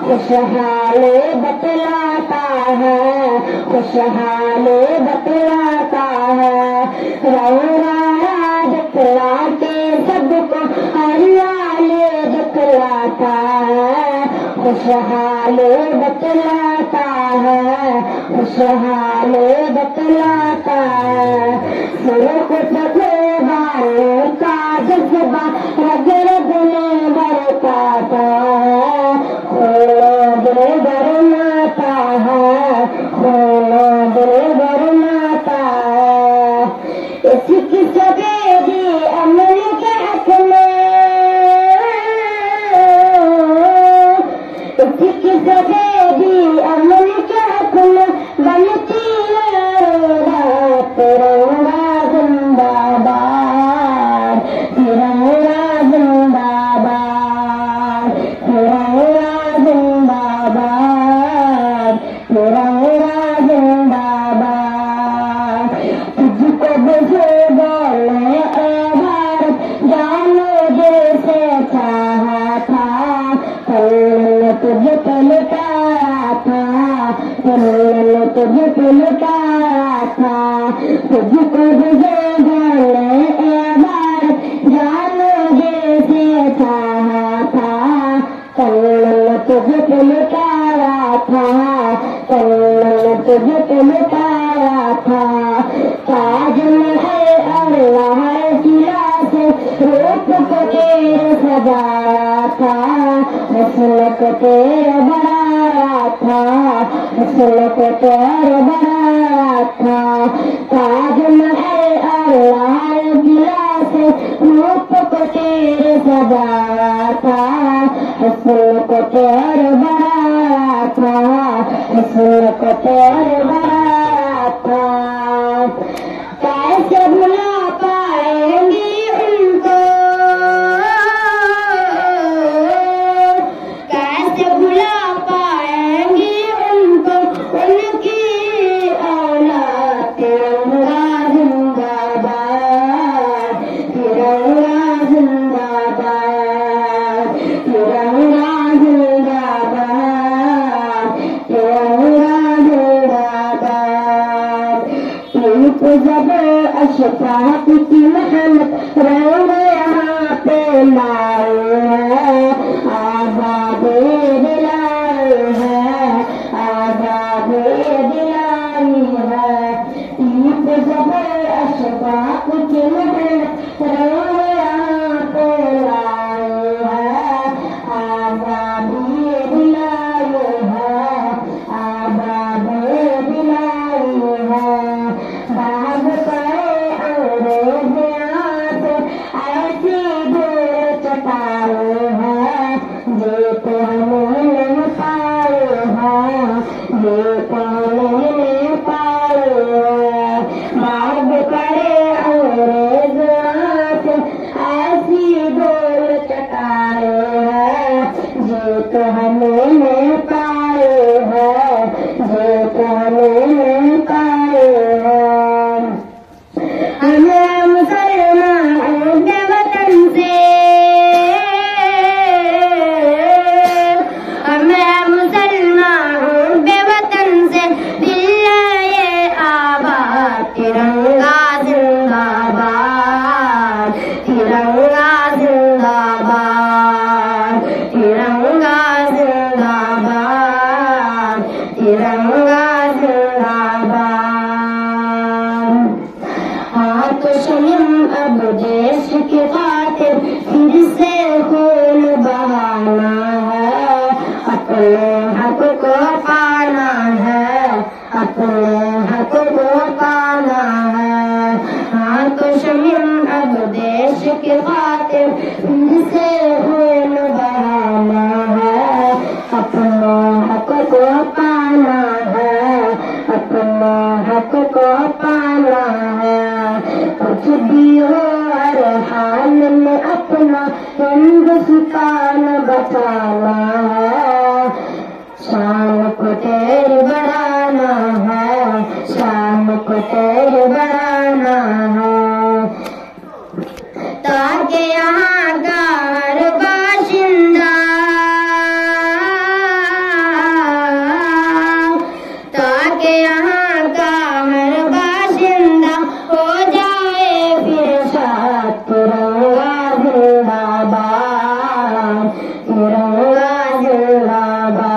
खुशहाली बतलाता है, खुशहाली बतलाता है। रंगारा दिखला के सबको हरियाली दिखलाता है, खुशहाली बतलाता है, खुशहाली बतलाता है। सुरख सफेदाने का जज्बा रग रग में बरसाता है, दिल बरमाता है, दिल बरमाता है। इसकी सफेदी अमल के हक में, इसकी सफेदी अमल के हक में बनती है तिरंगा जिंदाबाद, तिरंगा जिंदाबाद, तिरंगा जिंदाबाद, तिरंगा जिंदाबाद। तुझको बसे बोले ए भारत, जानो दिल से चाहा था, कल तुझे पे लुटाया था, कल तुझे पे लुटाया था। तुझको बसे बोले ए भारत, जानो दिल से चाहा था, कल तुझे पे लुटाया था, कल तुझे पे लुटाया था। ताजमहल अल्लाह किला से रूप को तेरे सजाया था, हुस्न को तेरे बनाया था, हुस्न को तेरे बनाया था। ताजमहल अल्लाह किला से रूप को तेरे सजाया था, हुस्न को तेरे बनाया था, हुस्न को तेरे बनाया था। कैसे भुला पाएंगे उनको, तिरंगा जिंदाबाद, तिरंगा जिंदाबाद। ईद जब अशफाक की मेहनत रंग यहाँ पे लाए हैं, आजादी दिलाई है, आजादी दिलाई है। ईद जब अशफाक की मेहनत रंग यहाँ पे लाए हैं, आजादी दिलाई है, आजादी दिलाई है। भाग पड़े अंग्रेज यहाँ से ऐसी दूर चटाए हैं, जीत हमें नहीं पाए हैं, जीत हमें नहीं पाए हैं। भाग पड़े अंग्रेज यहाँ से ऐसी दूर चटाए हैं, जीत हमें नहीं पाए हैं, जीत हमें नहीं पाए हैं। हमें मुसलमानों के वतन से, हमें मुसलमानों के वतन से दिल ये आबाद, तिरंगा जिंदाबाद, तिरंगा जिंदाबाद, तिरंगा जिंदाबाद, तिरंगा जिंदाबाद। हाथ शमीम अब देश की खातिर फिर से खून बहाना है, अपने हक को पाना है, अपने हक को पाना है। हाथ शमीम अब देश की खातिर फिर से खून बहाना है, अपने हक को पाना है, अपने हक को पाना है। कुछ भी हो हर हाल में अपना हिंदुस्तान बचाना है, शान को तेरे बढ़ाना है, शान को तेरे बढ़ाना है। ताकि यहाँ का हर बाशिंदा, ताकि यहाँ का हर बाशिंदा हो जाए फिर साथ, तिरंगा जिंदाबाद, तिरंगा जिंदाबाद,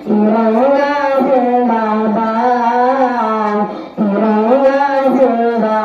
तिरंगा जिंदाबाद, तिरंगा जिंदाबाद।